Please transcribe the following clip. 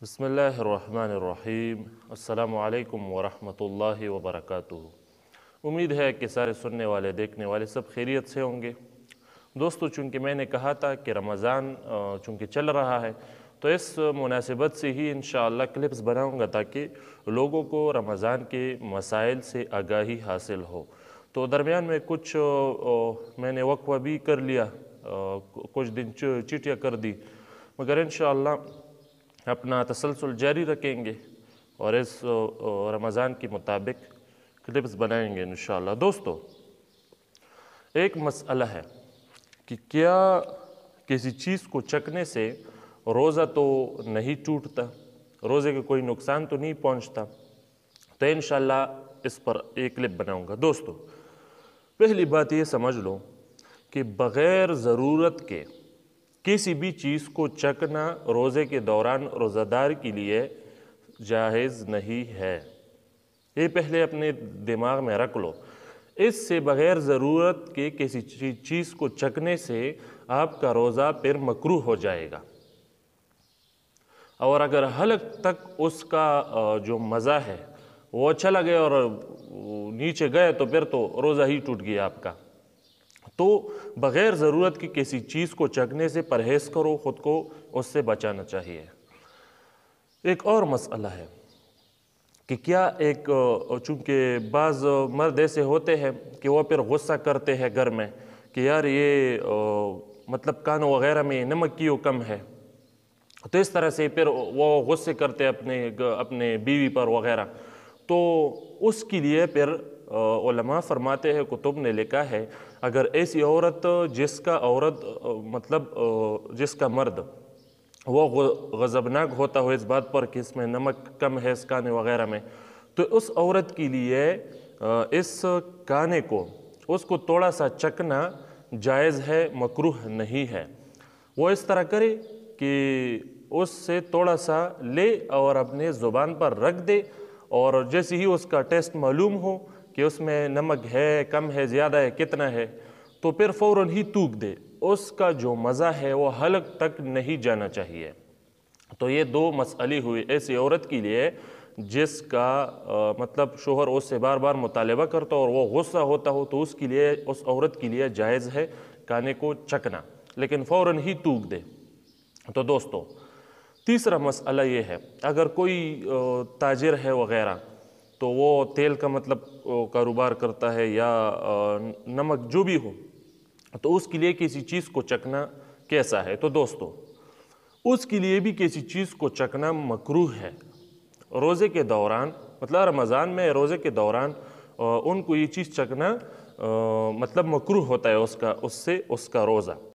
बिस्मिल्लाहिर्रहमानिर्रहीम। अस्सलामु अलैकुम वरहमतुल्लाहि वबरकातुहू। उम्मीद है कि सारे सुनने वाले देखने वाले सब खैरियत से होंगे। दोस्तों, चूँकि मैंने कहा था कि रमज़ान चूँकि चल रहा है, तो इस मुनासिबत से ही इंशाअल्लाह क्लिप्स बनाऊंगा ताकि लोगों को रमज़ान के मसाइल से आगाही हासिल हो। तो दरमियान में कुछ मैंने वक्फ़ा भी कर लिया, कुछ दिन चिटिया कर दी, मगर इंशाअल्लाह अपना तसलसल जारी रखेंगे और इस रमज़ान के मुताबिक क्लिप्स बनाएंगे इंशाअल्लाह। दोस्तों, एक मसला है कि क्या किसी चीज़ को चखने से रोज़ा तो नहीं टूटता, रोज़े के कोई नुकसान तो नहीं पहुंचता। तो इंशाअल्लाह इस पर एक क्लिप बनाऊंगा। दोस्तों, पहली बात ये समझ लो कि बग़ैर ज़रूरत के किसी भी चीज़ को चखना रोज़े के दौरान रोज़ादार के लिए जायज़ नहीं है। ये पहले अपने दिमाग में रख लो। इससे बग़ैर ज़रूरत के किसी चीज़ को चखने से आपका रोज़ा फिर मकरूह हो जाएगा, और अगर हलक तक उसका जो मज़ा है वो चला गया और नीचे गए तो फिर तो रोज़ा ही टूट गया आपका। तो बग़ैर ज़रूरत की किसी चीज़ को चखने से परहेज़ करो, ख़ुद को उससे बचाना चाहिए। एक और मसला है कि क्या एक चूँकि बाज़ मर्द ऐसे होते हैं कि वो फिर गुस्सा करते हैं घर में कि यार ये मतलब कानों वग़ैरह में नमक क्यों कम है, तो इस तरह से फिर वो गुस्से करते अपने बीवी पर वग़ैरह। तो उसके लिए फिर उलमा फरमाते हैं, कुतुब ने लिखा है, अगर ऐसी औरत जिसका मर्द वो गज़बनाक होता हो इस बात पर कि इसमें नमक कम है इस खाने वग़ैरह में, तो उस औरत के लिए इस खाने को उसको थोड़ा सा चखना जायज़ है, मकरूह नहीं है। वो इस तरह करे कि उससे थोड़ा सा ले और अपने ज़ुबान पर रख दे, और जैसे ही उसका टेस्ट मालूम हो कि उसमें नमक है, कम है, ज़्यादा है, कितना है, तो फिर फ़ौरन ही थूक दे। उसका जो मज़ा है वो हलक तक नहीं जाना चाहिए। तो ये दो मसले हुए ऐसी औरत के लिए जिसका मतलब शोहर उससे बार बार मुतालबा करता हो और वो गुस्सा होता हो, तो उसके लिए, उस औरत के लिए जायज़ है खाने को चखना, लेकिन फ़ौरन ही थूक दे। तो दोस्तों, तीसरा मसला ये है, अगर कोई ताजिर है वग़ैरह, तो वो तेल का मतलब कारोबार करता है या नमक जो भी हो, तो उसके लिए किसी चीज़ को चखना कैसा है? तो दोस्तों, उसके लिए भी किसी चीज़ को चखना मकरूह है। रोज़े के दौरान, मतलब रमज़ान में रोज़े के दौरान उनको ये चीज़ चखना मतलब मकरूह होता है उसका रोज़ा।